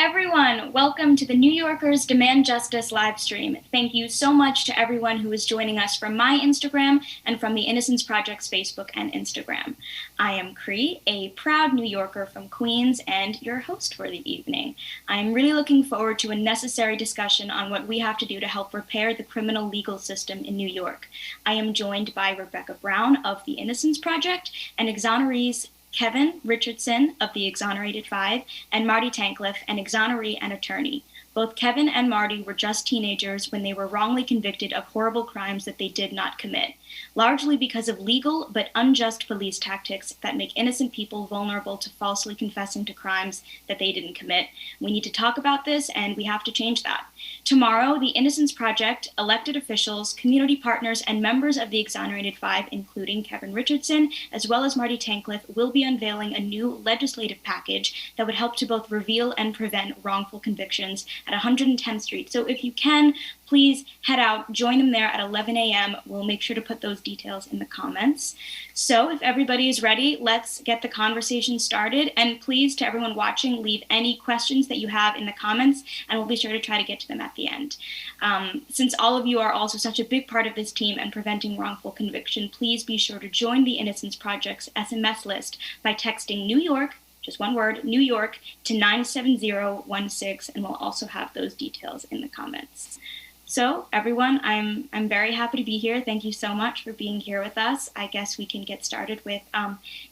everyone, welcome to the New Yorker's Demand Justice live stream. Thank you so much to everyone who is joining us from my Instagram and from the Innocence Project's Facebook and Instagram. I am Cree, a proud New Yorker from Queens and your host for the evening. I'm really looking forward to a necessary discussion on what we have to do to help repair the criminal legal system in New York. I am joined by Rebecca Brown of the Innocence Project and Exonerees Kevin Richardson of the Exonerated Five, and Marty Tankleff, an exoneree and attorney. Both Kevin and Marty were just teenagers when they were wrongly convicted of horrible crimes that they did not commit, largely because of legal but unjust police tactics that make innocent people vulnerable to falsely confessing to crimes that they didn't commit. We need to talk about this, and we have to change that. Tomorrow, the Innocence Project, elected officials, community partners, and members of the Exonerated Five, including Kevin Richardson, as well as Marty Tankleff, will be unveiling a new legislative package that would help to both reveal and prevent wrongful convictions at 110th Street. So if you can, please head out, join them there at 11 a.m. We'll make sure to put those details in the comments. So if everybody is ready, let's get the conversation started. And please, to everyone watching, leave any questions that you have in the comments, and we'll be sure to try to get to them at the end. Since all of you are also such a big part of this team and preventing wrongful conviction, please be sure to join the Innocence Project's SMS list by texting New York, just one word, New York, to 97016, and we'll also have those details in the comments. So everyone, I'm very happy to be here. Thank you so much for being here with us. I guess we can get started with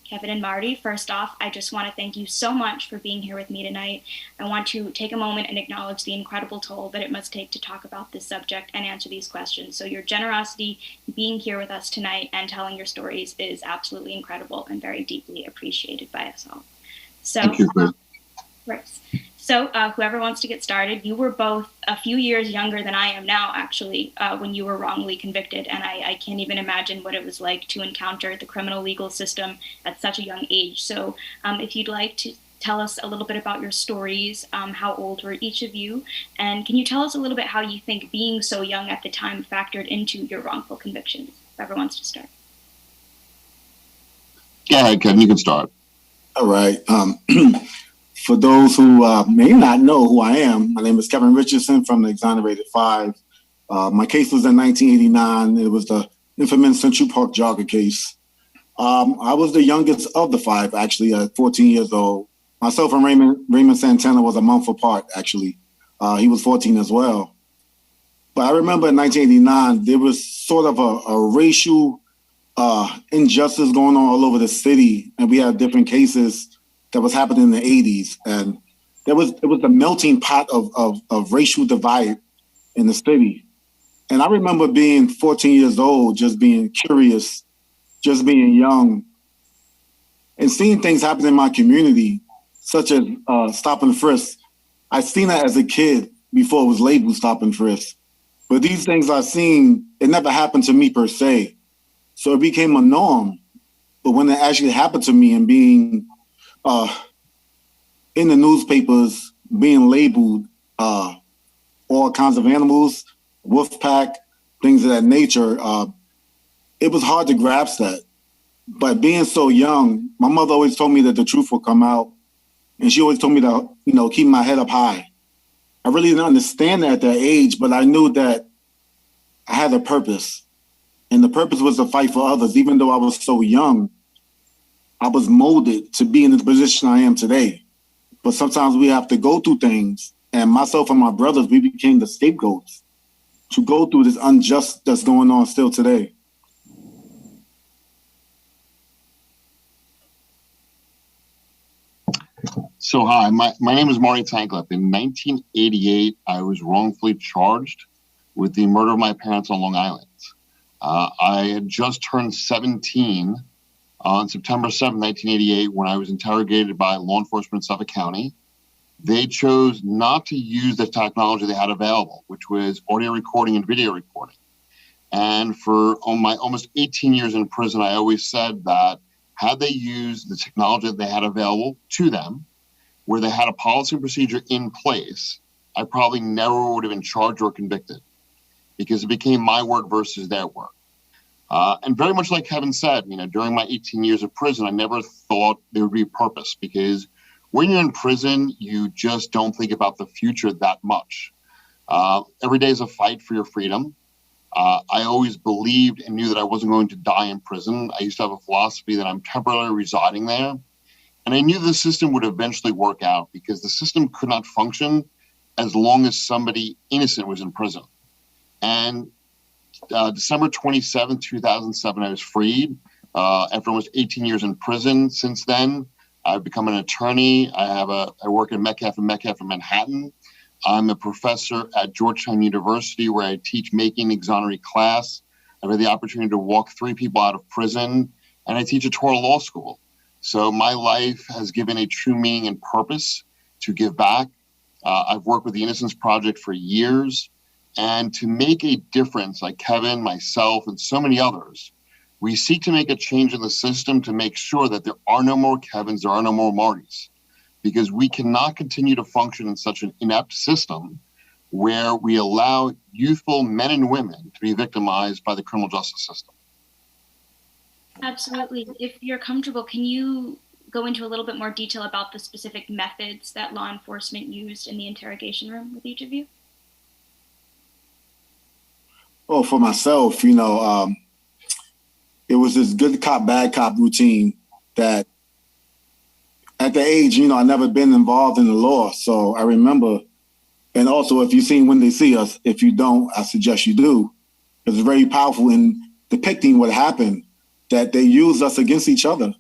Kevin and Marty. First off, I just want to thank you so much for being here with me tonight. I want to take a moment and acknowledge the incredible toll that it must take to talk about this subject and answer these questions. So your generosity being here with us tonight and telling your stories is absolutely incredible and very deeply appreciated by us all. So, thank you. Right. So whoever wants to get started, you were both a few years younger than I am now, actually, when you were wrongly convicted. And I can't even imagine what it was like to encounter the criminal legal system at such a young age. So if you'd like to tell us a little bit about your stories, how old were each of you? And can you tell us a little bit how you think being so young at the time factored into your wrongful convictions? Whoever wants to start. Yeah, Kevin, you can start. All right. For those who may not know who I am, my name is Kevin Richardson from the Exonerated Five. My case was in 1989. It was the infamous Central Park jogger case. I was the youngest of the five, actually, at 14 years old. Myself and Raymond Santana was a month apart, actually. He was 14 as well. But I remember in 1989, there was sort of a racial injustice going on all over the city, and we had different cases that was happening in the 80s, and it was a melting pot of racial divide in the city. And I remember being 14 years old, just being curious, just being young, and seeing things happen in my community, such as stop and frisk. I seen that as a kid before it was labeled stop and frisk. But these things I've seen, it never happened to me per se. So it became a norm. But when it actually happened to me and being in the newspapers, being labeled all kinds of animals, wolf pack, things of that nature, it was hard to grasp that. But being so young, my mother always told me that the truth would come out. And she always told me to, keep my head up high. I really didn't understand that at that age, but I knew that I had a purpose. And the purpose was to fight for others. Even though I was so young, I was molded to be in the position I am today. But sometimes we have to go through things. And myself and my brothers, we became the scapegoats to go through this unjust that's going on still today. So hi, my name is Marty Tankleff. In 1988, I was wrongfully charged with the murder of my parents on Long Island. I had just turned 17 on September 7, 1988, when I was interrogated by law enforcement in Suffolk County. They chose not to use the technology they had available, which was audio recording and video recording. And for my almost 18 years in prison, I always said that had they used the technology that they had available to them, where they had a policy and procedure in place, I probably never would have been charged or convicted, because it became my work versus their work. And very much like Kevin said, during my 18 years of prison, I never thought there would be a purpose, because when you're in prison, you just don't think about the future that much. Every day is a fight for your freedom. I always believed and knew that I wasn't going to die in prison. I used to have a philosophy that I'm temporarily residing there. And I knew the system would eventually work out because the system could not function as long as somebody innocent was in prison. And December 27, 2007, I was freed after almost 18 years in prison. Since then, I've become an attorney. I work at Metcalf and Metcalf in Manhattan. I'm a professor at Georgetown University where I teach making exoneree class. I've had the opportunity to walk 3 people out of prison, and I teach at Torah Law School. So my life has given a true meaning and purpose to give back. I've worked with the Innocence Project for years, and to make a difference, like Kevin, myself, and so many others, we seek to make a change in the system to make sure that there are no more Kevins, there are no more Martys, because we cannot continue to function in such an inept system where we allow youthful men and women to be victimized by the criminal justice system. Absolutely. If you're comfortable, can you go into a little bit more detail about the specific methods that law enforcement used in the interrogation room with each of you? Well, for myself, it was this good cop, bad cop routine that at the age, I never been involved in the law. So I remember, and also if you've seen When They See Us, if you don't, I suggest you do. It's very powerful in depicting what happened, that they used us against each other.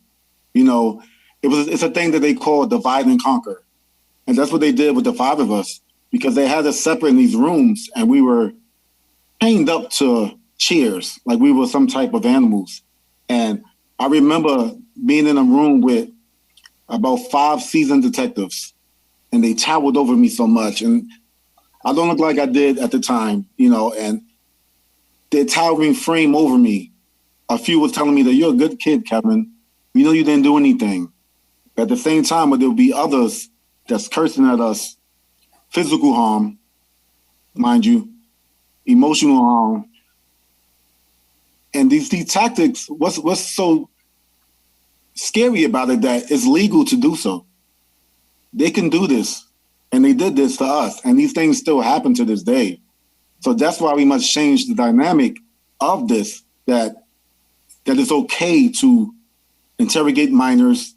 It's a thing that they call divide and conquer. And that's what they did with the 5 of us, because they had us separate in these rooms and we were chained up to chairs like we were some type of animals. And I remember being in a room with about 5 seasoned detectives, and they towered over me so much. And I don't look like I did at the time, and their towering frame over me. A few was telling me that you're a good kid, Kevin. We know you didn't do anything. At the same time, there would be others that's cursing at us, physical harm, mind you, emotional harm. And these tactics, what's so scary about it, that it's legal to do so. They can do this, and they did this to us, and these things still happen to this day. So that's why we must change the dynamic of this, that it's okay to interrogate minors,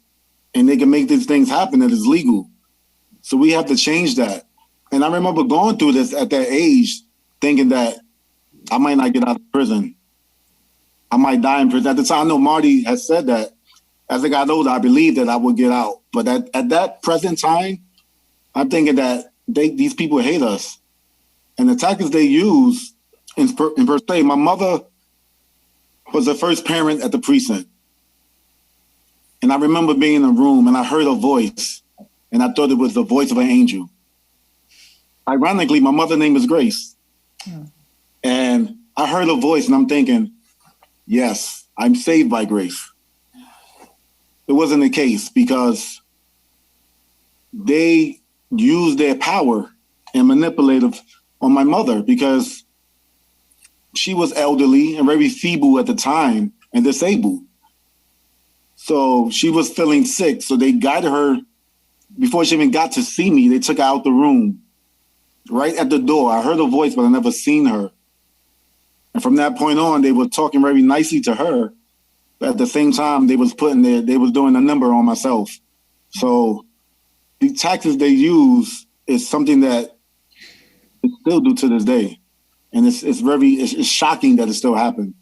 and they can make these things happen, that is legal. So we have to change that. And I remember going through this at that age, thinking that I might not get out of prison. I might die in prison. At the time, I know Marty has said that. As I got older, I believed that I would get out. But at that present time, I'm thinking that these people hate us. And the tactics they use, in per se, my mother was the first parent at the precinct. And I remember being in a room and I heard a voice, and I thought it was the voice of an angel. Ironically, my mother's name is Grace. And I heard a voice and I'm thinking, yes, I'm saved by grace. It wasn't the case, because they used their power and manipulative on my mother, because she was elderly and very feeble at the time and disabled. So she was feeling sick. So they guided her before she even got to see me. They took her out the room. Right at the door, I heard a voice, but I never seen her. And from that point on, they were talking very nicely to her. But at the same time, they was doing a number on myself. So the tactics they use is something that they still do to this day. And it's shocking that it still happened.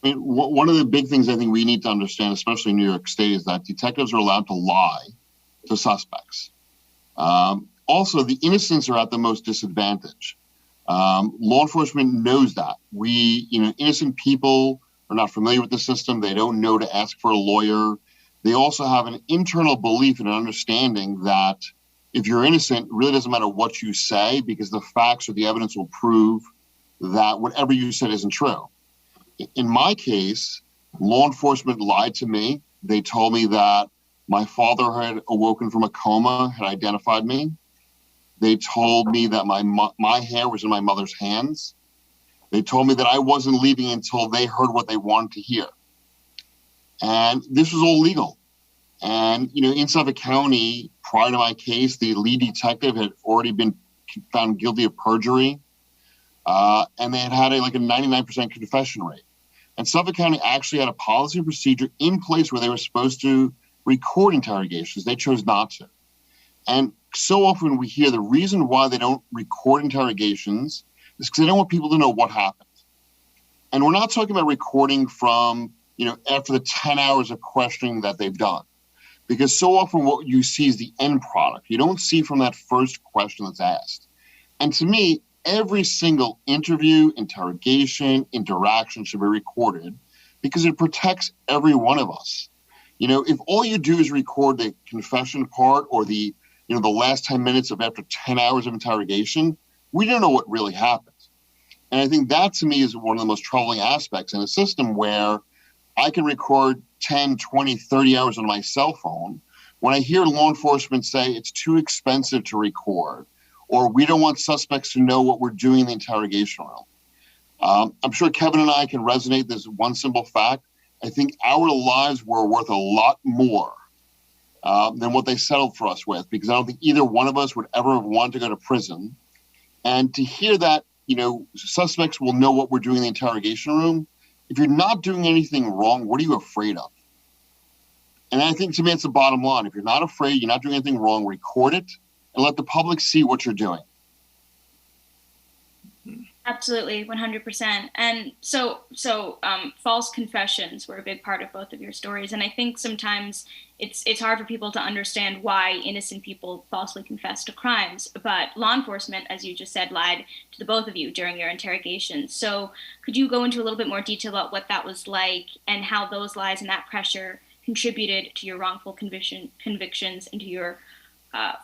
I mean, one of the big things I think we need to understand, especially in New York State, is that detectives are allowed to lie to suspects. Also, the innocents are at the most disadvantage. Law enforcement knows that. Innocent people are not familiar with the system. They don't know to ask for a lawyer. They also have an internal belief and an understanding that if you're innocent, it really doesn't matter what you say, because the facts or the evidence will prove that whatever you said isn't true. In my case, law enforcement lied to me. They told me that my father had awoken from a coma, had identified me. They told me that my hair was in my mother's hands. They told me that I wasn't leaving until they heard what they wanted to hear. And this was all legal. And, in Suffolk County, prior to my case, the lead detective had already been found guilty of perjury. And they had a 99% confession rate. And Suffolk County actually had a policy and procedure in place where they were supposed to record interrogations. They chose not to. And so often we hear the reason why they don't record interrogations is because they don't want people to know what happened. And we're not talking about recording from, after the 10 hours of questioning that they've done. Because so often what you see is the end product. You don't see from that first question that's asked. And to me, every single interview, interrogation, interaction should be recorded because it protects every one of us. If all you do is record the confession part or the last 10 minutes of after 10 hours of interrogation, we don't know what really happened. And I think that to me is one of the most troubling aspects in a system where I can record 10, 20, 30 hours on my cell phone. When I hear law enforcement say it's too expensive to record, or we don't want suspects to know what we're doing in the interrogation room. I'm sure Kevin and I can resonate this one simple fact. I think our lives were worth a lot more than what they settled for us with, because I don't think either one of us would ever have wanted to go to prison. And to hear that, suspects will know what we're doing in the interrogation room. If you're not doing anything wrong, what are you afraid of? And I think to me, it's the bottom line. If you're not afraid, you're not doing anything wrong, record it and let the public see what you're doing. Absolutely, 100%. And so false confessions were a big part of both of your stories. And I think sometimes it's hard for people to understand why innocent people falsely confess to crimes. But law enforcement, as you just said, lied to the both of you during your interrogation. So could you go into a little bit more detail about what that was like and how those lies and that pressure contributed to your wrongful convictions and to your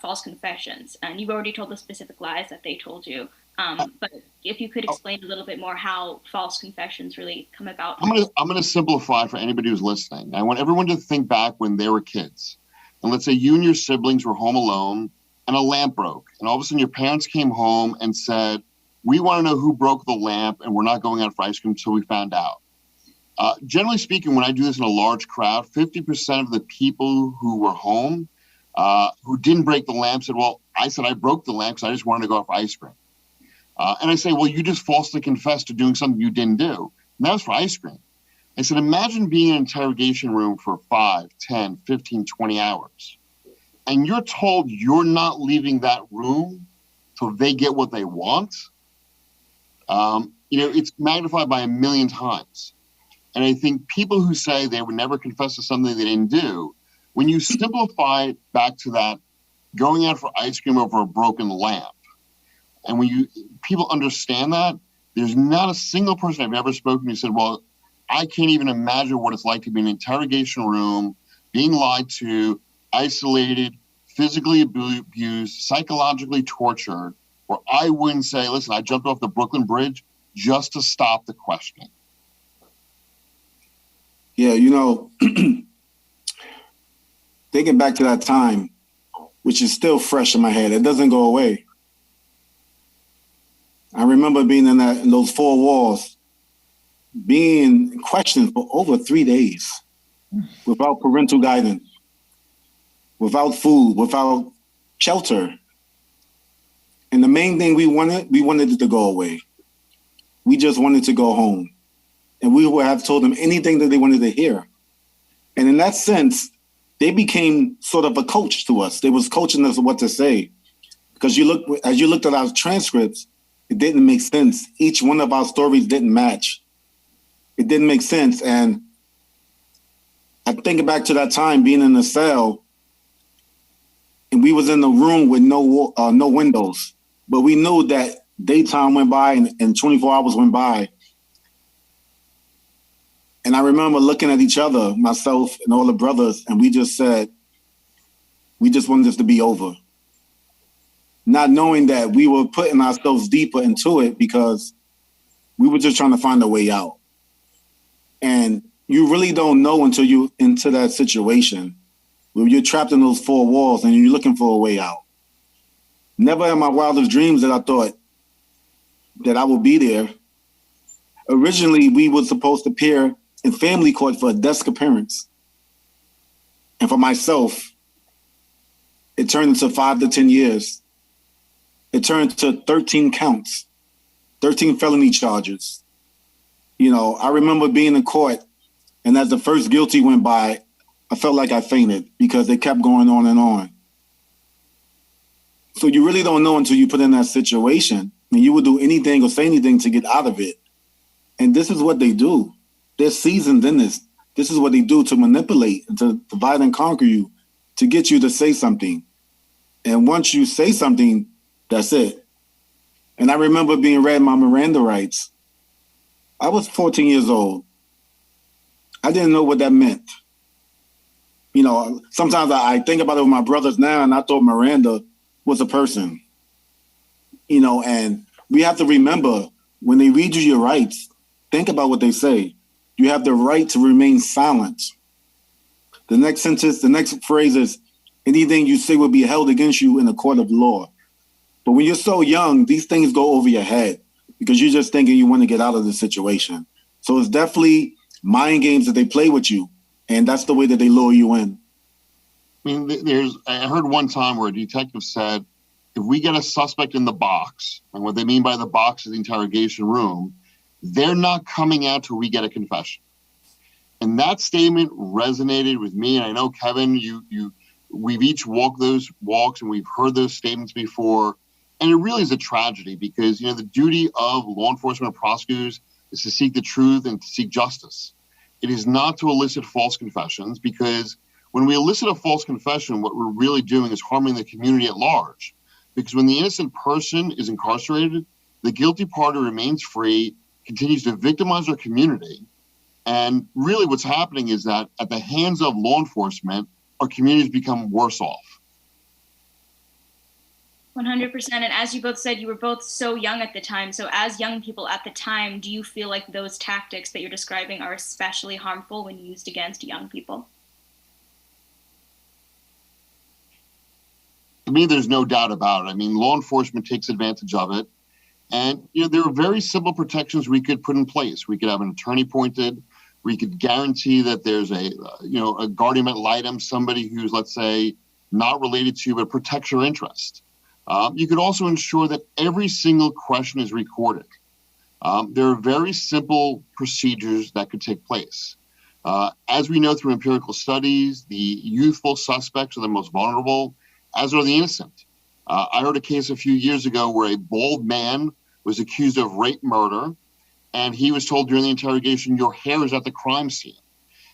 false confessions? And you've already told the specific lies that they told you. But if you could explain a little bit more how false confessions really come about. I'm going to simplify for anybody who's listening. I want everyone to think back when they were kids. And let's say you and your siblings were home alone and a lamp broke. And all of a sudden your parents came home and said, we want to know who broke the lamp and we're not going out for ice cream until we found out. Generally speaking, when I do this in a large crowd, 50% of the people who were home who didn't break the lamp said, well, I broke the lamp because I just wanted to go out for ice cream. And I say, well, you just falsely confessed to doing something you didn't do. And that was for ice cream. I said, imagine being in an interrogation room for 5, 10, 15, 20 hours. And you're told you're not leaving that room till they get what they want. It's magnified by 1 million times. And I think people who say they would never confess to something they didn't do, when you simplify it back to that going out for ice cream over a broken lamp, and when people understand that, there's not a single person I've ever spoken to who said, well, I can't even imagine what it's like to be in an interrogation room, being lied to, isolated, physically abused, psychologically tortured, where I wouldn't say, listen, I jumped off the Brooklyn Bridge just to stop the questioning. Yeah, thinking back to that time, which is still fresh in my head, it doesn't go away. I remember being in those 4 walls, being questioned for over 3 days without parental guidance, without food, without shelter. And the main thing we wanted it to go away. We just wanted to go home. And we would have told them anything that they wanted to hear. And in that sense, they became sort of a coach to us. They was coaching us what to say. Because as you looked at our transcripts, it didn't make sense. Each one of our stories didn't match. It didn't make sense. And I think back to that time being in a cell, and we was in a room with no windows. But we knew that daytime went by and 24 hours went by. And I remember looking at each other, myself and all the brothers, and we just said, we just wanted this to be over. Not knowing that we were putting ourselves deeper into it because we were just trying to find a way out. And you really don't know until you're into that situation where you're trapped in those 4 walls and you're looking for a way out. Never in my wildest dreams that I thought that I would be there. Originally, we were supposed to appear in family court for a desk appearance. And for myself, it turned into 5 to 10 years. It turned to 13 counts, 13 felony charges. You know, I remember being in court, and as the first guilty went by, I felt like I fainted because they kept going on and on. So you really don't know until you put in that situation, and you would do anything or say anything to get out of it. And this is what they do. They're seasoned in this. This is what they do to manipulate and to divide and conquer you, to get you to say something. And once you say something, that's it. And I remember being read my Miranda rights. I was 14 years old. I didn't know what that meant. You know, sometimes I think about it with my brothers now, and I thought Miranda was a person. You know, and we have to remember, when they read you your rights, think about what they say. You have the right to remain silent. The next sentence, the next phrase is, anything you say will be held against you in a court of law. But when you're so young, these things go over your head because you're just thinking you want to get out of the situation. So it's definitely mind games that they play with you, and that's the way that they lure you in. I mean, I heard one time where a detective said, if we get a suspect in the box, and what they mean by the box is the interrogation room, they're not coming out till we get a confession. And that statement resonated with me. And I know, Kevin, we've each walked those walks and we've heard those statements before. And it really is a tragedy because, you know, the duty of law enforcement and prosecutors is to seek the truth and to seek justice. It is not to elicit false confessions, because when we elicit a false confession, what we're really doing is harming the community at large. Because when the innocent person is incarcerated, the guilty party remains free, continues to victimize our community. And really what's happening is that at the hands of law enforcement, our communities become worse off. 100%. And as you both said, you were both so young at the time. So as young people at the time, do you feel like those tactics that you're describing are especially harmful when used against young people? To me, there's no doubt about it. I mean, law enforcement takes advantage of it. And, you know, there are very simple protections we could put in place. We could have an attorney appointed. We could guarantee that there's a guardian ad litem, somebody who's, let's say, not related to you, but protects your interest. You could also ensure that every single question is recorded. There are very simple procedures that could take place. As we know through empirical studies, the youthful suspects are the most vulnerable, as are the innocent. I heard a case a few years ago where a bald man was accused of rape murder, and he was told during the interrogation, your hair is at the crime scene.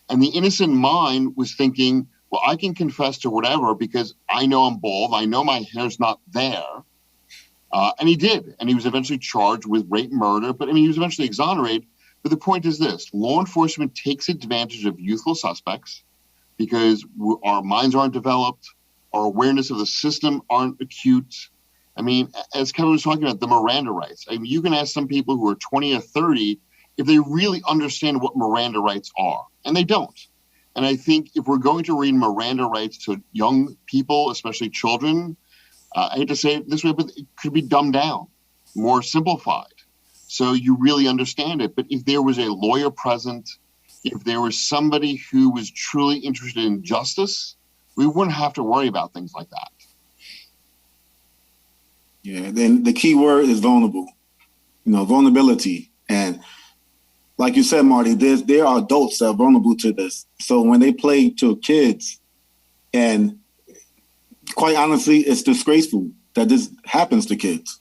And the innocent mind was thinking, well, I can confess to whatever because I know I'm bald. I know my hair's not there. And he did. And he was eventually charged with rape murder. But I mean, he was eventually exonerated. But the point is this: law enforcement takes advantage of youthful suspects because our minds aren't developed. Our awareness of the system aren't acute. I mean, as Kevin was talking about, the Miranda rights. I mean, you can ask some people who are 20 or 30 if they really understand what Miranda rights are, and they don't. And I think if we're going to read Miranda rights to young people, especially children, I hate to say it this way, but it could be dumbed down, more simplified, so you really understand it. But if there was a lawyer present, if there was somebody who was truly interested in justice, we wouldn't have to worry about things like that. Yeah, then the key word is vulnerable, vulnerability. And like you said, Marty, there are adults that are vulnerable to this. So when they play to kids, and quite honestly, it's disgraceful that this happens to kids.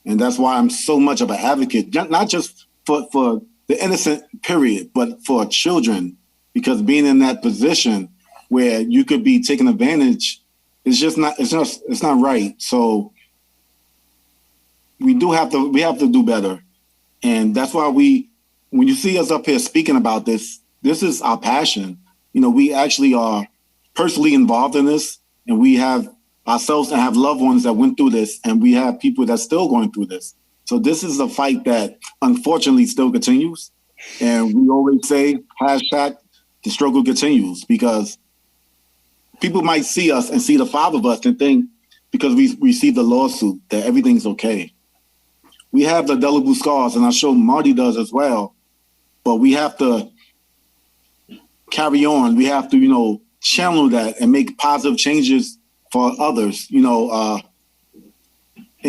And that's why I'm so much of an advocate, not just for the innocent period, but for children, because being in that position where you could be taken advantage is just not, it's not right. So we have to do better. And that's why when you see us up here speaking about this is our passion. We actually are personally involved in this, and we have ourselves and have loved ones that went through this, and we have people that's still going through this. So this is a fight that unfortunately still continues. And we always say, hashtag, the struggle continues, because people might see us and see the five of us and think because we received a lawsuit that everything's okay. We have the indelible scars, and I'm sure Marty does as well, but we have to carry on. We have to, channel that and make positive changes for others, and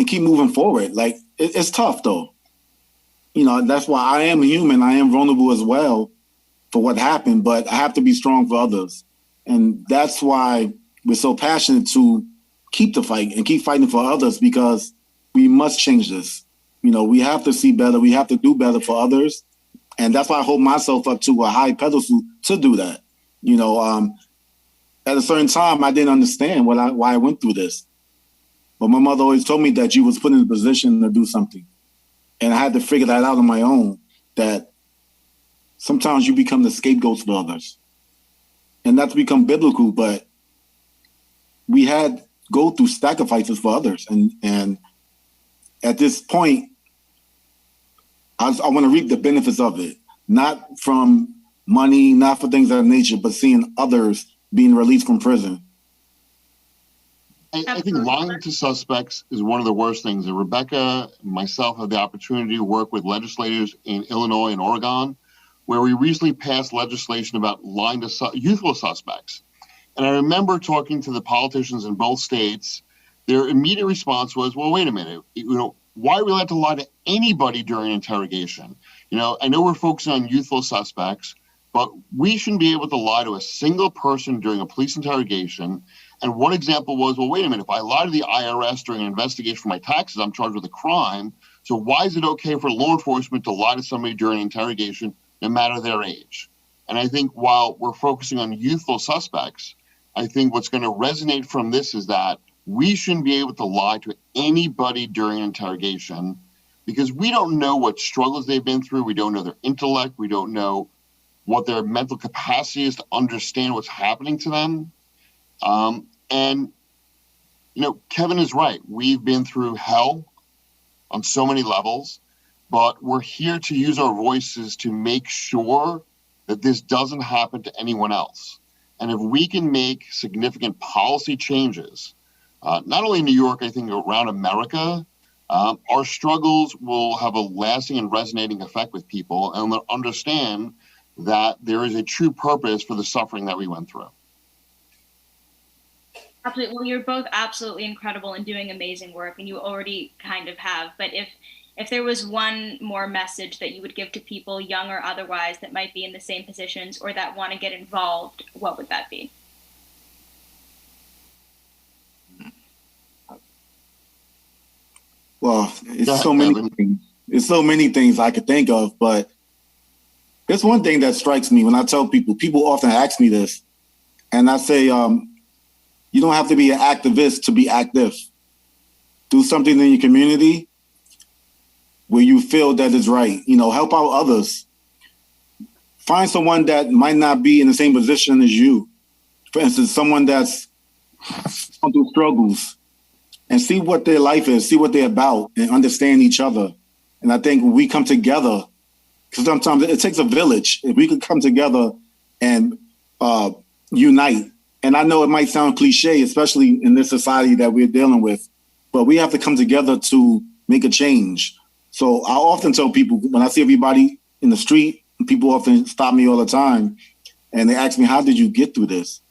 keep moving forward. Like, it's tough though. That's why I am human. I am vulnerable as well for what happened, but I have to be strong for others. And that's why we're so passionate to keep the fight and keep fighting for others, because we must change this. We have to see better. We have to do better for others. And that's why I hold myself up to a high pedestal to do that. At a certain time, I didn't understand why I went through this. But my mother always told me that you was put in a position to do something. And I had to figure that out on my own, that sometimes you become the scapegoats for others. And not to become biblical, but we had go through sacrifices for others. And at this point, I want to reap the benefits of it, not from money, not for things of that nature, but seeing others being released from prison. I think lying to suspects is one of the worst things. And Rebecca and myself had the opportunity to work with legislators in Illinois and Oregon, where we recently passed legislation about lying to youthful suspects. And I remember talking to the politicians in both states. Their immediate response was, well, wait a minute, why are we allowed to lie to anybody during interrogation? I know we're focusing on youthful suspects, but we shouldn't be able to lie to a single person during a police interrogation. And one example was, well, wait a minute, if I lie to the IRS during an investigation for my taxes, I'm charged with a crime. So why is it okay for law enforcement to lie to somebody during an interrogation, no matter their age? And I think while we're focusing on youthful suspects, I think what's going to resonate from this is that we shouldn't be able to lie to anybody during an interrogation, because we don't know what struggles they've been through. We don't know their intellect. We don't know what their mental capacity is to understand what's happening to them. And Kevin is right. We've been through hell on so many levels, but we're here to use our voices to make sure that this doesn't happen to anyone else. And if we can make significant policy changes, not only in New York, I think around America, our struggles will have a lasting and resonating effect with people, and they'll understand that there is a true purpose for the suffering that we went through. Absolutely. Well, you're both absolutely incredible and doing amazing work, and you already kind of have. But if there was one more message that you would give to people, young or otherwise, that might be in the same positions or that want to get involved, what would that be? Well, it's so many things. It's so many things I could think of, but there's one thing that strikes me when I tell people often ask me this, and I say, you don't have to be an activist to be active. Do something in your community where you feel that is right. Help out others. Find someone that might not be in the same position as you. For instance, someone that's going through struggles, and see what their life is, see what they're about, and understand each other. And I think when we come together, because sometimes it takes a village, if we could come together and unite. And I know it might sound cliche, especially in this society that we're dealing with, but we have to come together to make a change. So I often tell people, when I see everybody in the street, people often stop me all the time, and they ask me, how did you get through this?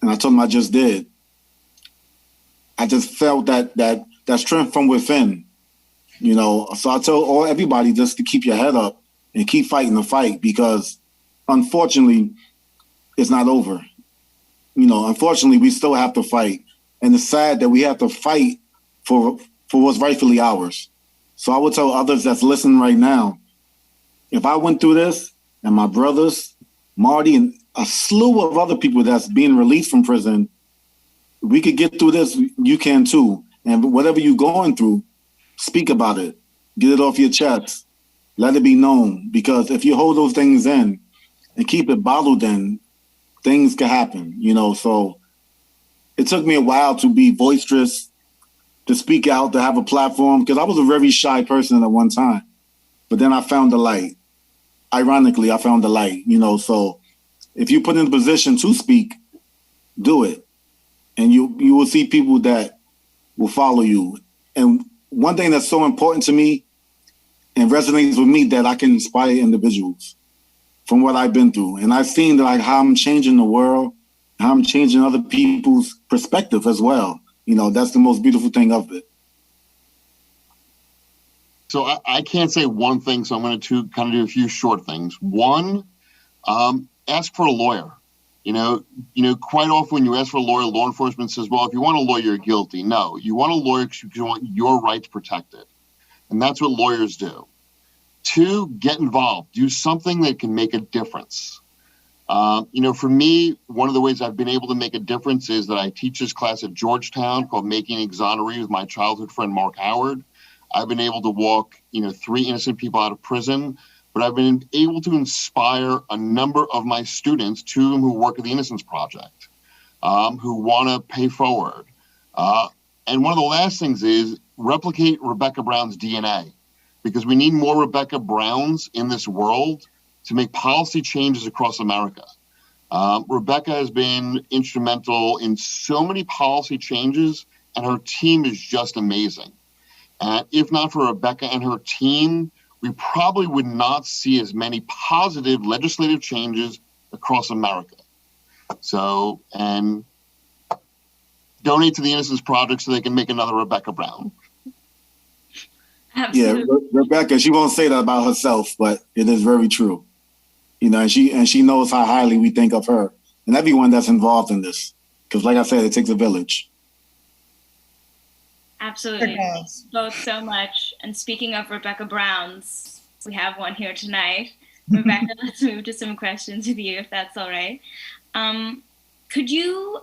And I told them I just did. I just felt that strength from within, So I tell everybody just to keep your head up and keep fighting the fight, because unfortunately, it's not over. Unfortunately, we still have to fight. And it's sad that we have to fight for what's rightfully ours. So I would tell others that's listening right now, if I went through this and my brothers, Marty, and a slew of other people that's being released from prison, we could get through this, you can too. And whatever you're going through, speak about it. Get it off your chest. Let it be known. Because if you hold those things in and keep it bottled in, things can happen, So it took me a while to be boisterous, to speak out, to have a platform, because I was a very shy person at one time. But then I found the light. Ironically, I found the light, So if you put in a position to speak, do it. And you will see people that will follow you. And one thing that's so important to me and resonates with me, that I can inspire individuals from what I've been through. And I've seen how I'm changing the world how I'm changing other people's perspective as well. That's the most beautiful thing of it. So I can't say one thing, so I'm going to kind of do a few short things. One, ask for a lawyer. Quite often when you ask for a lawyer, law enforcement says, well, if you want a lawyer, you're guilty. No, you want a lawyer because you want your rights protected. And that's what lawyers do. Two, get involved. Do something that can make a difference. For me, one of the ways I've been able to make a difference is that I teach this class at Georgetown called Making Exonerees with my childhood friend, Mark Howard. I've been able to walk, 3 innocent people out of prison, but I've been able to inspire a number of my students, 2 of them who work at the Innocence Project, who want to pay forward. And one of the last things is replicate Rebecca Brown's DNA, because we need more Rebecca Browns in this world to make policy changes across America. Rebecca has been instrumental in so many policy changes, and her team is just amazing. And if not for Rebecca and her team, we probably would not see as many positive legislative changes across America. So, and donate to the Innocence Project so they can make another Rebecca Brown. Absolutely. Yeah, Rebecca, she won't say that about herself, but it is very true. And she knows how highly we think of her and everyone that's involved in this. Because like I said, it takes a village. Absolutely. Thanks both so much. And speaking of Rebecca Browns, we have one here tonight. Rebecca, let's move to some questions with you, if that's all right. Could you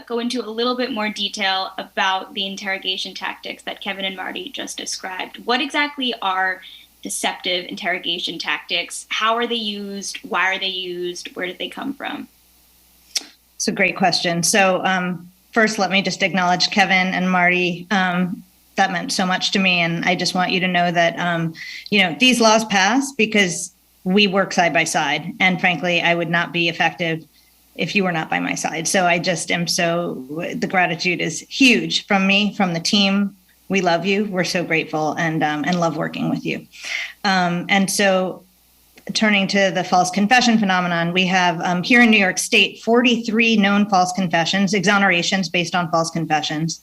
go into a little bit more detail about the interrogation tactics that Kevin and Marty just described? What exactly are deceptive interrogation tactics? How are they used? Why are they used? Where did they come from? It's a great question. So first, let me just acknowledge Kevin and Marty. That meant so much to me. And I just want you to know that, these laws pass because we work side by side. And frankly, I would not be effective if you were not by my side. So I just am the gratitude is huge from me, from the team. We love you. We're so grateful and love working with you. And so turning to the false confession phenomenon, we have here in New York State, 43 known false confessions, exonerations based on false confessions.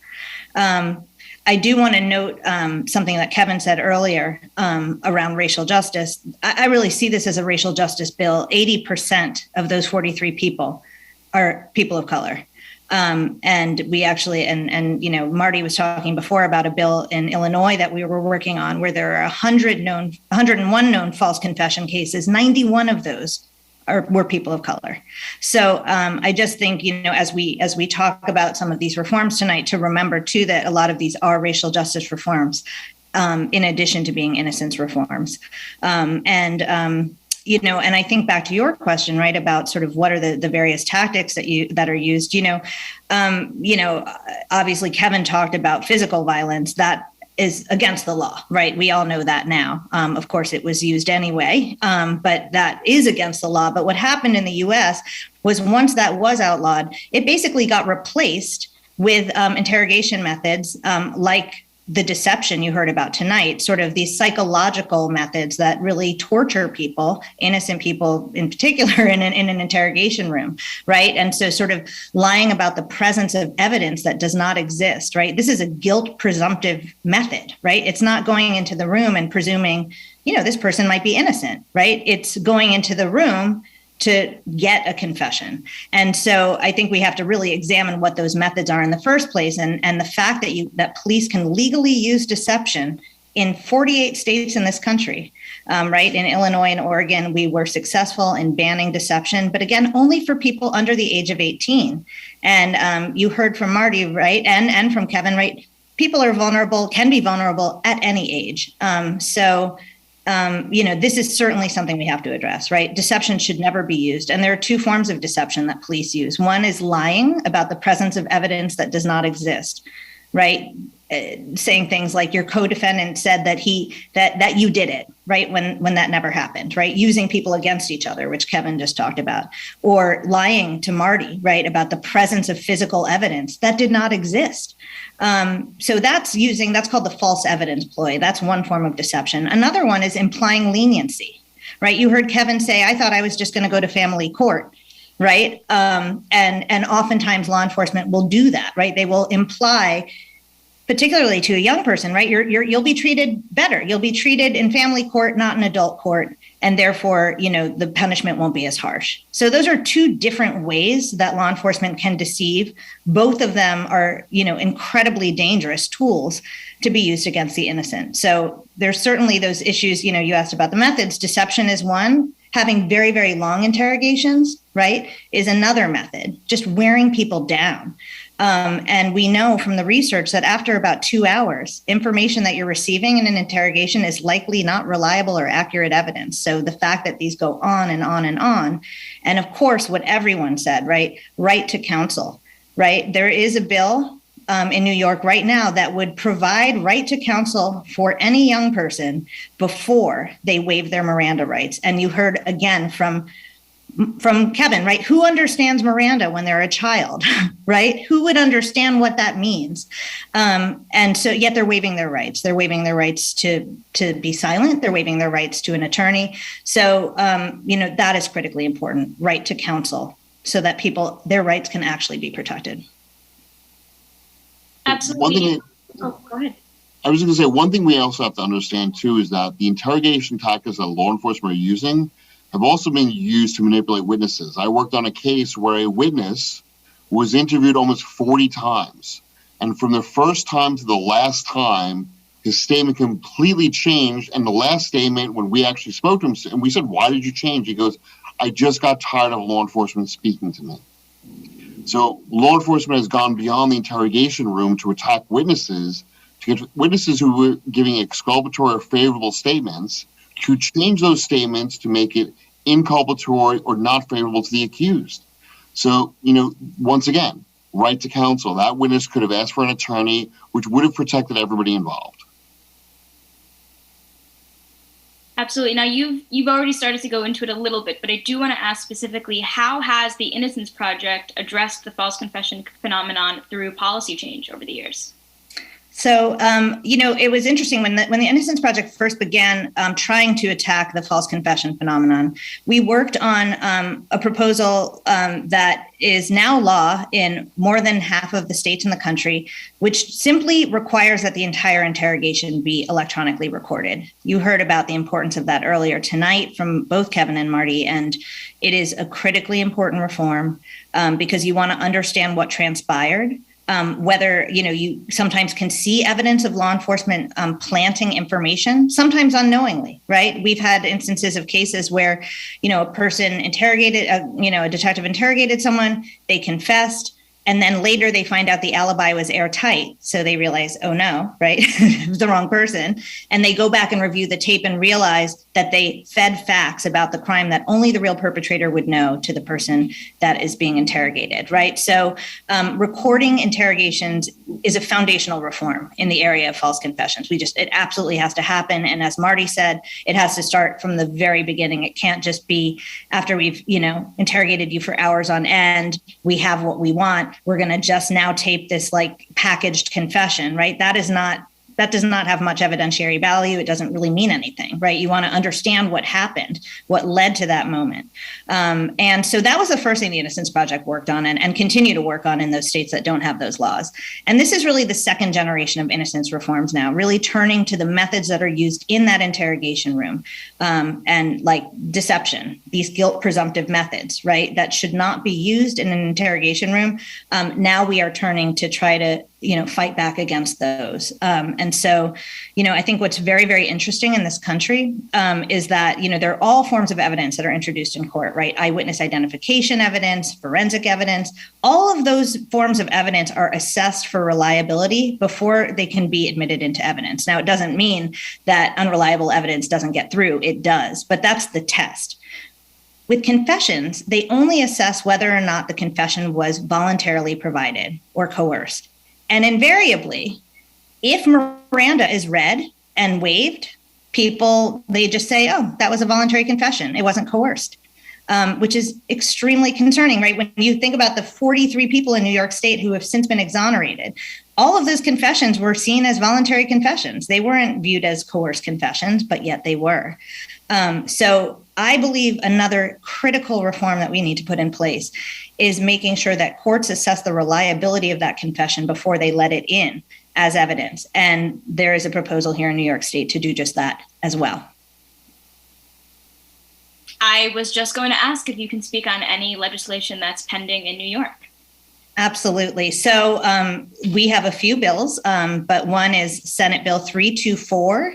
I do want to note something that Kevin said earlier around racial justice. I really see this as a racial justice bill. 80% of those 43 people are people of color. And we actually, Marty was talking before about a bill in Illinois that we were working on where there are 101 known false confession cases. 91 of those were people of color. So I just think, as we talk about some of these reforms tonight, to remember too that a lot of these are racial justice reforms, in addition to being innocence reforms. And I think back to your question, right, about sort of what are the various tactics that are used. Obviously Kevin talked about physical violence. That is against the law, right? We all know that now. Of course, it was used anyway, but that is against the law. But what happened in the U.S. was once that was outlawed, it basically got replaced with interrogation methods like the deception you heard about tonight, sort of these psychological methods that really torture people, innocent people in particular, in an interrogation room, right? And so sort of lying about the presence of evidence that does not exist, right? This is a guilt presumptive method, right? It's not going into the room and presuming, this person might be innocent, right? It's going into the room to get a confession. And so I think we have to really examine what those methods are in the first place. And the fact that police can legally use deception in 48 states in this country, right? In Illinois and Oregon, we were successful in banning deception, but again, only for people under the age of 18. And you heard from Marty, right? And from Kevin, right? People are vulnerable, can be vulnerable at any age. This is certainly something we have to address, right? Deception should never be used. And there are 2 forms of deception that police use. One is lying about the presence of evidence that does not exist, right? Saying things like your co-defendant said that that you did it, right? When that never happened, right? Using people against each other, which Kevin just talked about, or lying to Marty, right? About the presence of physical evidence that did not exist. So that's called the false evidence ploy. That's one form of deception. Another one is implying leniency, right? You heard Kevin say, I thought I was just going to go to family court. right? And oftentimes law enforcement will do that, right? They will imply, particularly to a young person, right? You'll be treated better. You'll be treated in family court, not in adult court. And therefore, the punishment won't be as harsh. So those are two different ways that law enforcement can deceive. Both of them are, incredibly dangerous tools to be used against the innocent. So there's certainly those issues, you asked about the methods. Deception is one. Having very, very long interrogations, right, is another method, just wearing people down. And we know from the research that after about 2 hours, information that you're receiving in an interrogation is likely not reliable or accurate evidence. So the fact that these go on and on and on, and of course, what everyone said, right to counsel, right? There is a bill in New York right now that would provide right to counsel for any young person before they waive their Miranda rights. And you heard again from Kevin, right? Who understands Miranda when they're a child, right? Who would understand what that means? And so yet they're waiving their rights. They're waiving their rights to be silent. They're waiving their rights to an attorney. So, that is critically important, right to counsel, so that their rights can actually be protected. Absolutely. Go ahead. I was going to say, one thing we also have to understand, too, is that the interrogation tactics that law enforcement are using have also been used to manipulate witnesses. I worked on a case where a witness was interviewed almost 40 times. And from the first time to the last time, his statement completely changed. And the last statement, when we actually spoke to him, and we said, "Why did you change?" He goes, "I just got tired of law enforcement speaking to me." So law enforcement has gone beyond the interrogation room to attack witnesses, to get witnesses who were giving exculpatory or favorable statements, to change those statements to make it inculpatory or not favorable to the accused. So, once again, right to counsel. That witness could have asked for an attorney, which would have protected everybody involved. Absolutely. Now, you've already started to go into it a little bit, but I do want to ask specifically, how has the Innocence Project addressed the false confession phenomenon through policy change over the years? So, it was interesting when the Innocence Project first began trying to attack the false confession phenomenon. We worked on a proposal that is now law in more than half of the states in the country, which simply requires that the entire interrogation be electronically recorded. You heard about the importance of that earlier tonight from both Kevin and Marty, and it is a critically important reform because you want to understand what transpired. Whether, you sometimes can see evidence of law enforcement planting information, sometimes unknowingly, right? We've had instances of cases where, a person interrogated, a detective interrogated someone, they confessed, and then later they find out the alibi was airtight. So they realize, oh no, right? It was the wrong person. And they go back and review the tape and realize that they fed facts about the crime that only the real perpetrator would know to the person that is being interrogated, right? So recording interrogations is a foundational reform in the area of false confessions. It absolutely has to happen. And as Marty said, it has to start from the very beginning. It can't just be after we've, interrogated you for hours on end, we have what we want. We're going to just now tape this packaged confession, right? That does not have much evidentiary value. It doesn't really mean anything, right? You want to understand what happened, what led to that moment. And so that was the first thing the Innocence Project worked on and continue to work on in those states that don't have those laws. And this is really the second generation of innocence reforms now, really turning to the methods that are used in that interrogation room and like deception, these guilt presumptive methods, right? That should not be used in an interrogation room. Now we are turning to try to fight back against those. And so, I think what's very, very interesting in this country is that, there are all forms of evidence that are introduced in court, right? Eyewitness identification evidence, forensic evidence, all of those forms of evidence are assessed for reliability before they can be admitted into evidence. Now, it doesn't mean that unreliable evidence doesn't get through. It does, but that's the test. With confessions, they only assess whether or not the confession was voluntarily provided or coerced. And invariably, if Miranda is read and waived, they just say, oh, that was a voluntary confession. It wasn't coerced, which is extremely concerning, right? When you think about the 43 people in New York State who have since been exonerated, all of those confessions were seen as voluntary confessions. They weren't viewed as coerced confessions, but yet they were. So I believe another critical reform that we need to put in place is making sure that courts assess the reliability of that confession before they let it in as evidence. And there is a proposal here in New York State to do just that as well. I was just going to ask if you can speak on any legislation that's pending in New York. Absolutely. So we have a few bills, but one is Senate Bill 324.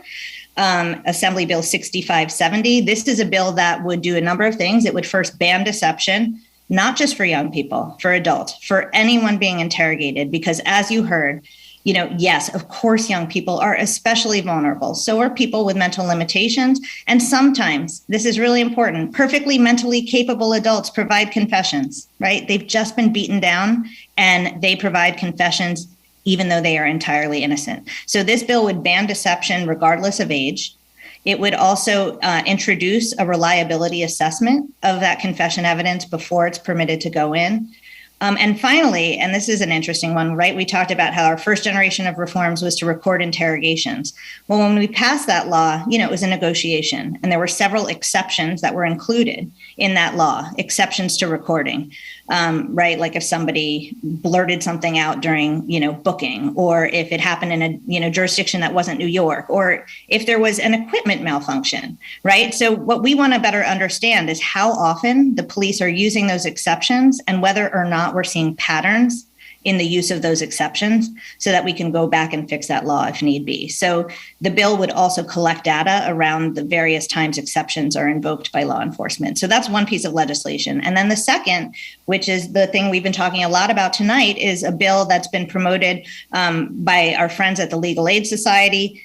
Assembly Bill 6570. This is a bill that would do a number of things. It would first ban deception, not just for young people, for adults, for anyone being interrogated, because as you heard, yes, of course, young people are especially vulnerable. So are people with mental limitations. And sometimes, this is really important, perfectly mentally capable adults provide confessions, right? They've just been beaten down and they provide confessions even though they are entirely innocent. So this bill would ban deception regardless of age. It would also introduce a reliability assessment of that confession evidence before it's permitted to go in. And finally, and this is an interesting one, right? We talked about how our first generation of reforms was to record interrogations. Well, when we passed that law, it was a negotiation, and there were several exceptions that were included in that law, exceptions to recording, right? Like if somebody blurted something out during, booking, or if it happened in a, jurisdiction that wasn't New York, or if there was an equipment malfunction, right? So what we want to better understand is how often the police are using those exceptions and whether or not we're seeing patterns in the use of those exceptions so that we can go back and fix that law if need be. So the bill would also collect data around the various times exceptions are invoked by law enforcement. So that's one piece of legislation. And then the second, which is the thing we've been talking a lot about tonight, is a bill that's been promoted by our friends at the Legal Aid Society.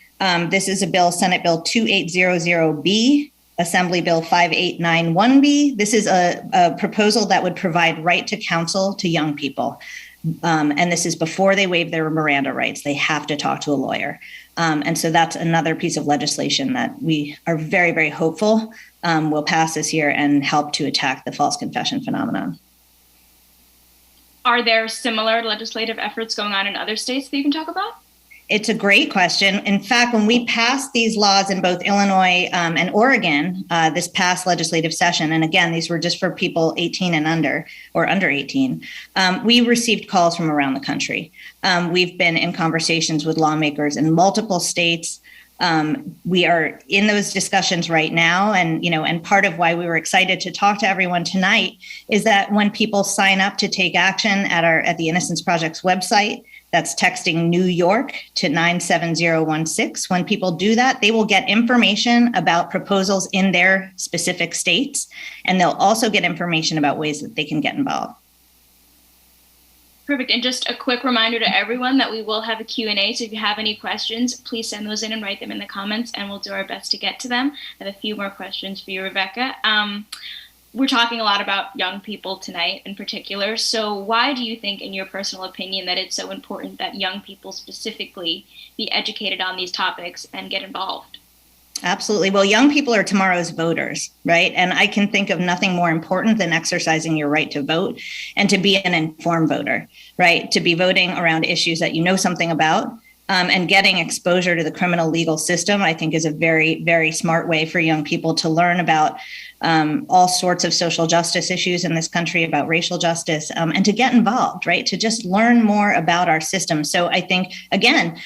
This is a bill, Senate Bill 2800B. Assembly Bill 5891B. This is a proposal that would provide right to counsel to young people. And this is before they waive their Miranda rights. They have to talk to a lawyer. And so that's another piece of legislation that we are very, very hopeful will pass this year and help to attack the false confession phenomenon. Are there similar legislative efforts going on in other states that you can talk about? It's a great question. In fact, when we passed these laws in both Illinois and Oregon this past legislative session, and again, these were just for people 18 and under or under 18, we received calls from around the country. We've been in conversations with lawmakers in multiple states. We are in those discussions right now. And part of why we were excited to talk to everyone tonight is that when people sign up to take action at the Innocence Project's website, that's texting New York to 97016. When people do that, they will get information about proposals in their specific states, and they'll also get information about ways that they can get involved. Perfect. And just a quick reminder to everyone that we will have a Q&A. So if you have any questions, please send those in and write them in the comments, and we'll do our best to get to them. I have a few more questions for you, Rebecca. We're talking a lot about young people tonight in particular. So why do you think, in your personal opinion, that it's so important that young people specifically be educated on these topics and get involved? Absolutely. Well, young people are tomorrow's voters, right? And I can think of nothing more important than exercising your right to vote and to be an informed voter, right? To be voting around issues that you know something about. And getting exposure to the criminal legal system, I think, is a very, very smart way for young people to learn about all sorts of social justice issues in this country, about racial justice, and to get involved, right? To just learn more about our system. So I think, again,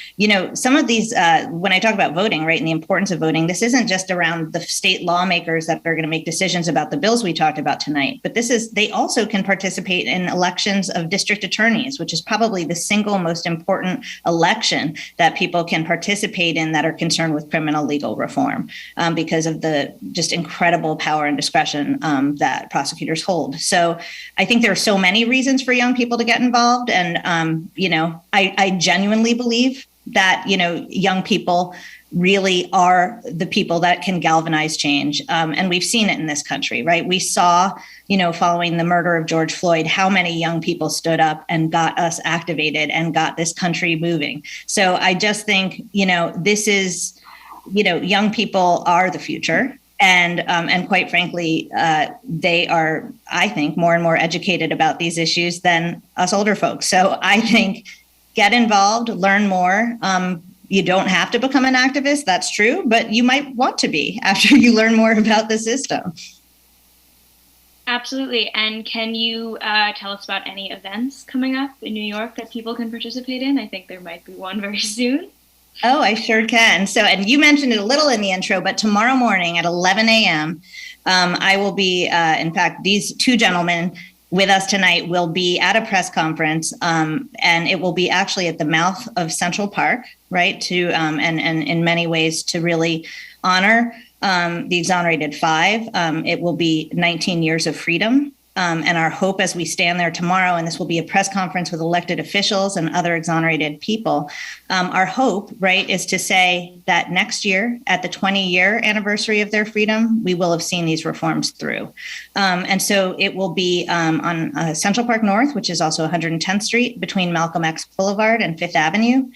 some of these, when I talk about voting, right, and the importance of voting, this isn't just around the state lawmakers that are going to make decisions about the bills we talked about tonight, but they also can participate in elections of district attorneys, which is probably the single most important election that people can participate in that are concerned with criminal legal reform because of the just incredible power and discretion that prosecutors hold. So I think there are so many reasons for young people to get involved. And, I genuinely believe that, young people really are the people that can galvanize change. And we've seen it in this country, right? We saw, following the murder of George Floyd, how many young people stood up and got us activated and got this country moving. So I just think, this is, young people are the future. And quite frankly, they are, I think, more and more educated about these issues than us older folks. So I think get involved, learn more, You don't have to become an activist, that's true, but you might want to be after you learn more about the system. Absolutely. And can you tell us about any events coming up in New York that people can participate in? I think there might be one very soon. Oh, I sure can. So, and you mentioned it a little in the intro, but tomorrow morning at 11 a.m., I will be, in fact, these two gentlemen with us tonight will be at a press conference, and it will be actually at the mouth of Central Park, right? To and in many ways to really honor the Exonerated Five. It will be 19 years of freedom. And our hope as we stand there tomorrow, and this will be a press conference with elected officials and other exonerated people, our hope, right, is to say that next year, at the 20-year anniversary of their freedom, we will have seen these reforms through. And so it will be on Central Park North, which is also 110th Street, between Malcolm X Boulevard and Fifth Avenue.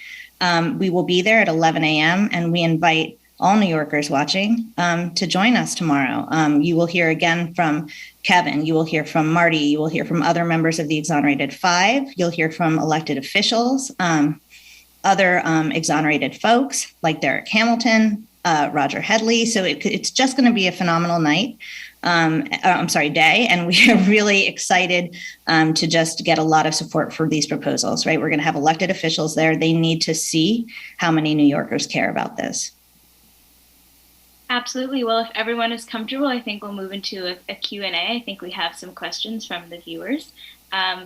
We will be there at 11 a.m., and we invite all New Yorkers watching to join us tomorrow. You will hear again from Kevin, you will hear from Marty, you will hear from other members of the Exonerated Five, you'll hear from elected officials, other exonerated folks like Derek Hamilton, Roger Headley. So it's just going to be a phenomenal night. Day. And we are really excited to just get a lot of support for these proposals, right? We're going to have elected officials there. They need to see how many New Yorkers care about this. Absolutely. Well, if everyone is comfortable, I think we'll move into a Q&A. I think we have some questions from the viewers.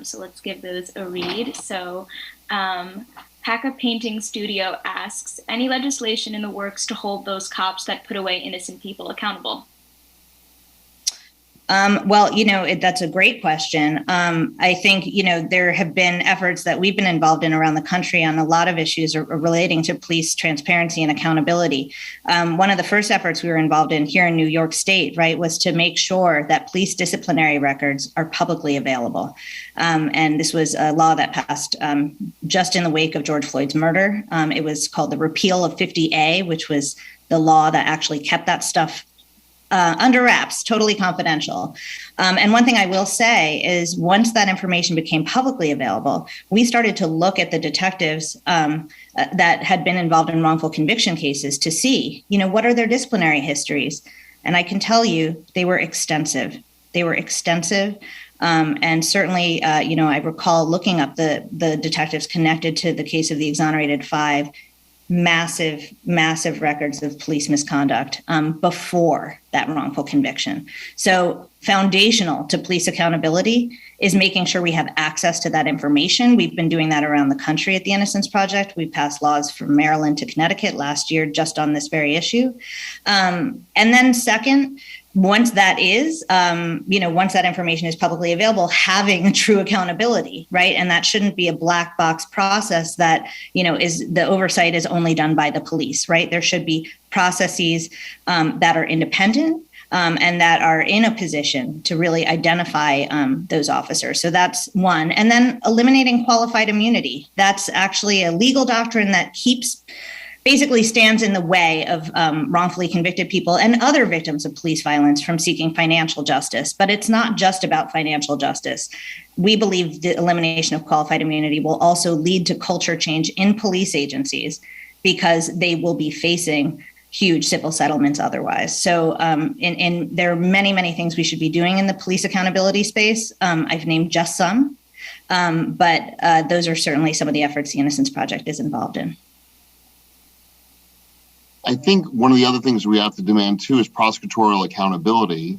So let's give those a read. So Paca Painting Studio asks, any legislation in the works to hold those cops that put away innocent people accountable? Well, that's a great question. I think, there have been efforts that we've been involved in around the country on a lot of issues relating to police transparency and accountability. One of the first efforts we were involved in here in New York State, right, was to make sure that police disciplinary records are publicly available. And this was a law that passed just in the wake of George Floyd's murder. It was called the repeal of 50A, which was the law that actually kept that stuff under wraps, totally confidential. And one thing I will say is once that information became publicly available, we started to look at the detectives that had been involved in wrongful conviction cases to see, what are their disciplinary histories? And I can tell you they were extensive. And certainly, I recall looking up the detectives connected to the case of the Exonerated Five, massive records of police misconduct before that wrongful conviction. So foundational to police accountability is making sure we have access to that information. We've been doing that around the country at the Innocence Project. We passed laws from Maryland to Connecticut last year just on this very issue. And then second, once that information is publicly available, having true accountability, right? And that shouldn't be a black box process that, is the oversight is only done by the police, right? There should be processes that are independent and that are in a position to really identify those officers. So that's one. And then eliminating qualified immunity. That's actually a legal doctrine that basically stands in the way of wrongfully convicted people and other victims of police violence from seeking financial justice. But it's not just about financial justice. We believe the elimination of qualified immunity will also lead to culture change in police agencies because they will be facing huge civil settlements otherwise. So there are many, many things we should be doing in the police accountability space. I've named just some, but those are certainly some of the efforts the Innocence Project is involved in. I think one of the other things we have to demand too is prosecutorial accountability,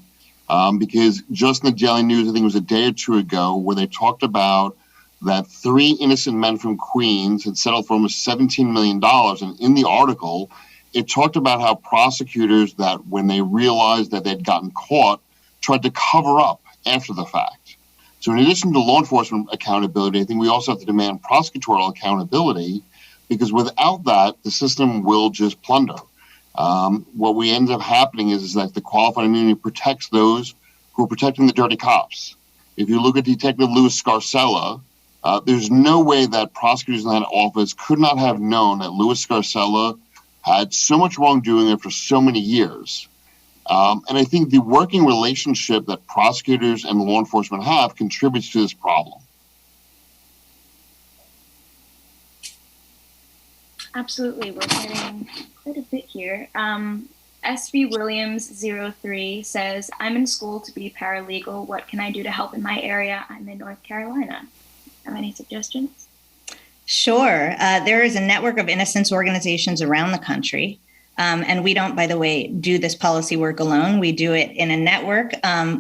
because just in the Daily News, I think it was a day or two ago, where they talked about that 3 innocent men from Queens had settled for almost $17 million. And in the article, it talked about how prosecutors that when they realized that they'd gotten caught, tried to cover up after the fact. So in addition to law enforcement accountability, I think we also have to demand prosecutorial accountability, because without that, the system will just plunder. What we end up happening is that the qualified immunity protects those who are protecting the dirty cops. If you look at Detective Louis Scarcella, there's no way that prosecutors in that office could not have known that Louis Scarcella had so much wrongdoing there for so many years. And I think the working relationship that prosecutors and law enforcement have contributes to this problem. Absolutely. We're getting quite a bit here. SV Williams 03 says, I'm in school to be paralegal. What can I do to help in my area? I'm in North Carolina. Have any suggestions? Sure. There is a network of innocence organizations around the country. And we don't, by the way, do this policy work alone. We do it in a network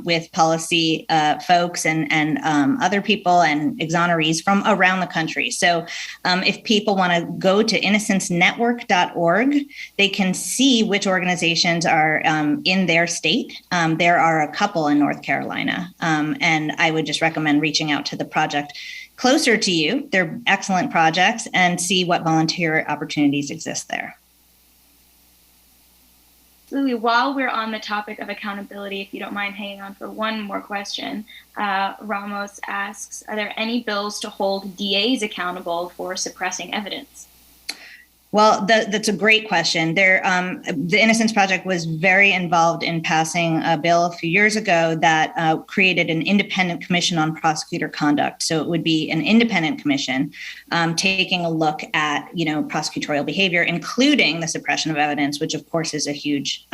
with policy folks and other people and exonerees from around the country. So if people want to go to innocencenetwork.org, they can see which organizations are in their state. There are a couple in North Carolina. And I would just recommend reaching out to the project closer to you. They're excellent projects, and see what volunteer opportunities exist there. Lily, while we're on the topic of accountability, if you don't mind hanging on for one more question, Ramos asks, are there any bills to hold DAs accountable for suppressing evidence? Well, that's a great question. The Innocence Project was very involved in passing a bill a few years ago that created an independent commission on prosecutor conduct. So it would be an independent commission taking a look at, prosecutorial behavior, including the suppression of evidence, which of course is a huge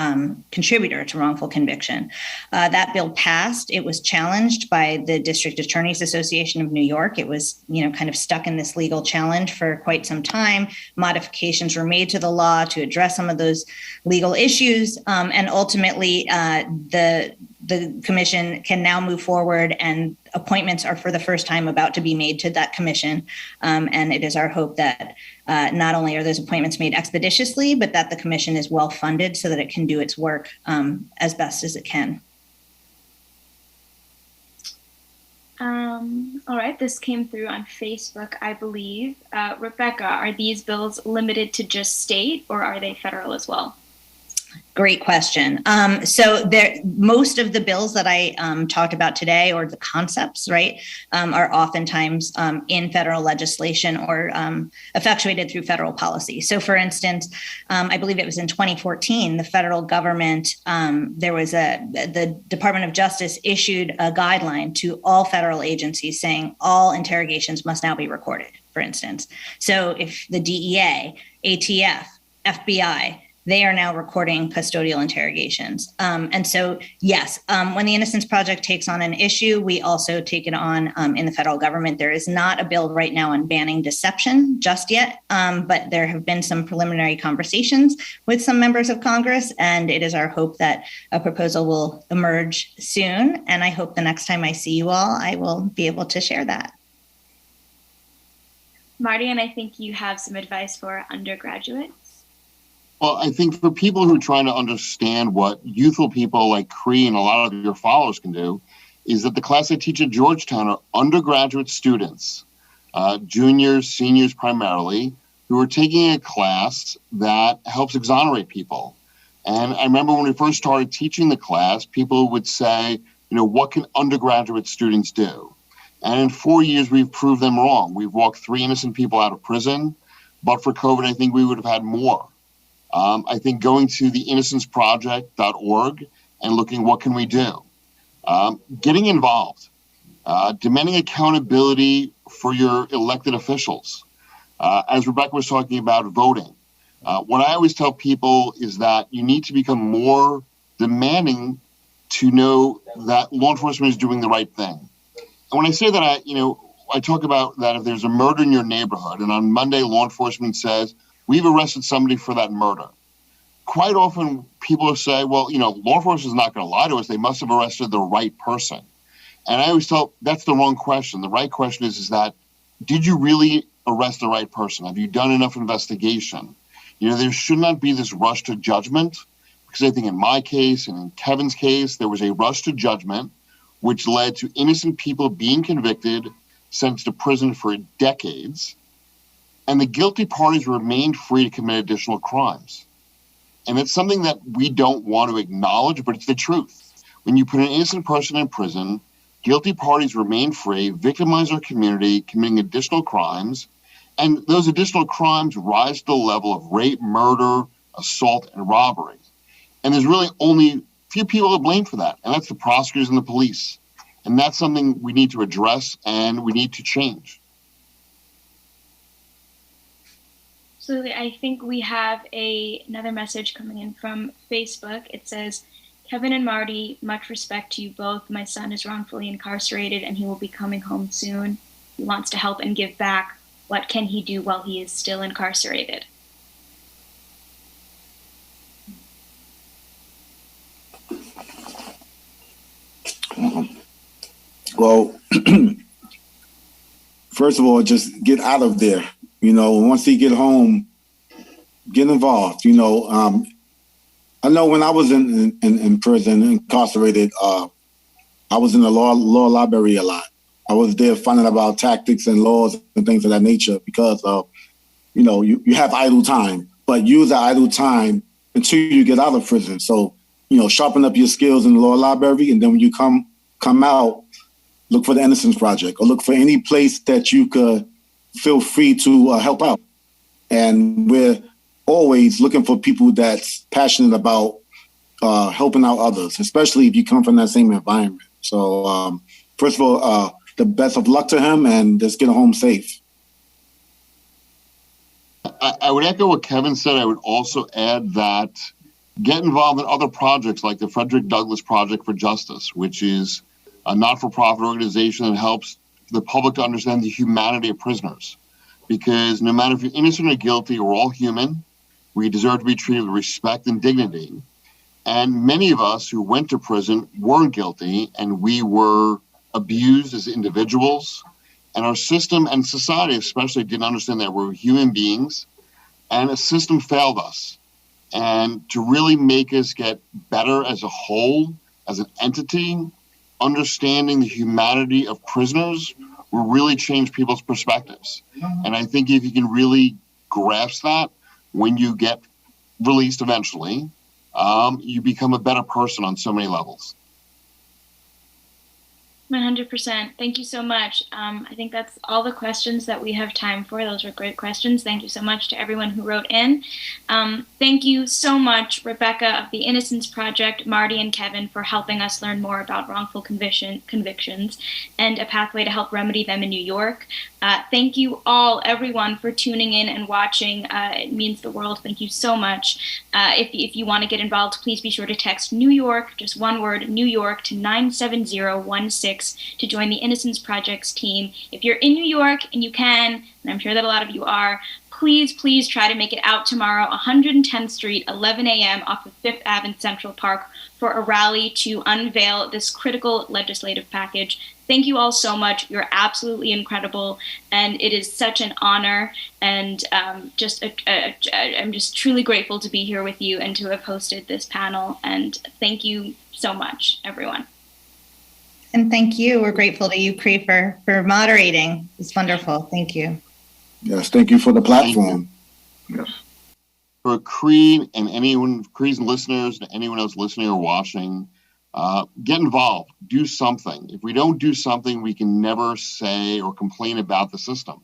contributor to wrongful conviction. That bill passed. It was challenged by the District Attorneys Association of New York. It was, kind of stuck in this legal challenge for quite some time. Modifications were made to the law to address some of those legal issues. And ultimately, the commission can now move forward, and appointments are for the first time about to be made to that commission. And it is our hope that not only are those appointments made expeditiously, but that the commission is well funded so that it can do its work as best as it can. All right, this came through on Facebook, I believe. Rebecca, are these bills limited to just state, or are they federal as well? Great question. So most of the bills that I talked about today, or the concepts, right, are oftentimes in federal legislation or effectuated through federal policy. So for instance, I believe it was in 2014, the federal government, the Department of Justice issued a guideline to all federal agencies saying all interrogations must now be recorded, for instance. So if the DEA, ATF, FBI, they are now recording custodial interrogations. And so, yes, when the Innocence Project takes on an issue, we also take it on in the federal government. There is not a bill right now on banning deception just yet, but there have been some preliminary conversations with some members of Congress, and it is our hope that a proposal will emerge soon. And I hope the next time I see you all, I will be able to share that. Marty, and I think you have some advice for undergraduates. Well, I think for people who are trying to understand what youthful people like Cree and a lot of your followers can do, is that the class I teach at Georgetown are undergraduate students, juniors, seniors primarily, who are taking a class that helps exonerate people. And I remember when we first started teaching the class, people would say, what can undergraduate students do? And in 4 years, we've proved them wrong. We've walked 3 innocent people out of prison, but for COVID, I think we would have had more. I think going to the innocenceproject.org and looking what can we do. Getting involved, demanding accountability for your elected officials. As Rebecca was talking about voting, what I always tell people is that you need to become more demanding to know that law enforcement is doing the right thing. And when I say that, I talk about that if there's a murder in your neighborhood and on Monday law enforcement says, we've arrested somebody for that murder. Quite often people will say, well, law enforcement is not going to lie to us. They must have arrested the right person. And I always tell that's the wrong question. The right question is that, did you really arrest the right person? Have you done enough investigation? There should not be this rush to judgment, because I think in my case and in Kevin's case, there was a rush to judgment, which led to innocent people being convicted, sentenced to prison for decades. And the guilty parties remained free to commit additional crimes. And it's something that we don't want to acknowledge, but it's the truth. When you put an innocent person in prison, guilty parties remain free, victimize our community, committing additional crimes. And those additional crimes rise to the level of rape, murder, assault, and robbery. And there's really only few people to blame for that, and that's the prosecutors and the police. And that's something we need to address and we need to change. Absolutely. I think we have another message coming in from Facebook. It says, Kevin and Marty, much respect to you both. My son is wrongfully incarcerated and he will be coming home soon. He wants to help and give back. What can he do while he is still incarcerated? Well, first of all, just get out of there. Once he get home, get involved. I know when I was in prison, incarcerated, I was in the law library a lot. I was there finding about tactics and laws and things of that nature because you have idle time, but use that idle time until you get out of prison. So, sharpen up your skills in the law library, and then when you come out, look for the Innocence Project or look for any place that you could feel free to help out. And we're always looking for people that's passionate about helping out others, especially if you come from that same environment. So first of all, the best of luck to him and just get home safe. I would echo what Kevin said. I would also add that get involved in other projects like the Frederick Douglass Project for Justice, which is a not-for-profit organization that helps the public to understand the humanity of prisoners. Because no matter if you're innocent or guilty, we're all human. We deserve to be treated with respect and dignity. And many of us who went to prison weren't guilty, and we were abused as individuals. And our system and society especially didn't understand that we're human beings, and a system failed us. And to really make us get better as a whole, as an entity, understanding the humanity of prisoners will really change people's perspectives. And I think if you can really grasp that when you get released eventually, you become a better person on so many levels. 100%. Thank you so much. I think that's all the questions that we have time for. Those were great questions. Thank you so much to everyone who wrote in. Thank you so much, Rebecca of the Innocence Project, Marty and Kevin, for helping us learn more about wrongful convictions and a pathway to help remedy them in New York. Thank you all, everyone, for tuning in and watching. It means the world. Thank you so much. If you want to get involved, please be sure to text New York, just one word, New York, to 97016 to join the Innocence Project's team. If you're in New York and you can, and I'm sure that a lot of you are, please try to make it out tomorrow, 110th Street, 11 a.m. off of 5th Ave in Central Park for a rally to unveil this critical legislative package. Thank you all so much. You're absolutely incredible, and it is such an honor, and I'm just truly grateful to be here with you and to have hosted this panel, and thank you so much, everyone. And thank you. We're grateful to you, Cree, for moderating. It's wonderful. Thank you. Yes, thank you for the platform. Yes. For Cree and anyone, Cree's listeners, and anyone else listening or watching, get involved. Do something. If we don't do something, we can never say or complain about the system.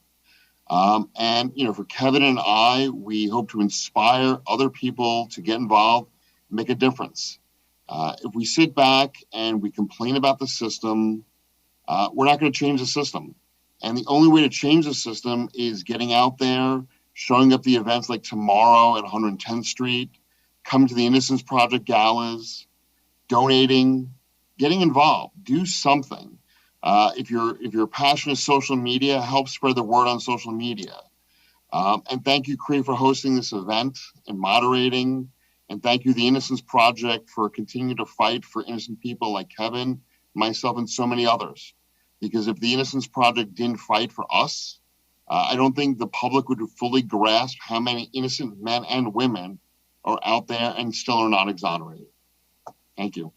And for Kevin and I, we hope to inspire other people to get involved, make a difference. If we sit back and we complain about the system, we're not going to change the system. And the only way to change the system is getting out there, showing up the events like tomorrow at 110th Street, coming to the Innocence Project galas, donating, getting involved. Do something. If you're passionate social media, help spread the word on social media. And thank you, Cree, for hosting this event and moderating. And thank you, the Innocence Project, for continuing to fight for innocent people like Kevin, myself, and so many others. Because if the Innocence Project didn't fight for us, I don't think the public would fully grasp how many innocent men and women are out there and still are not exonerated. Thank you.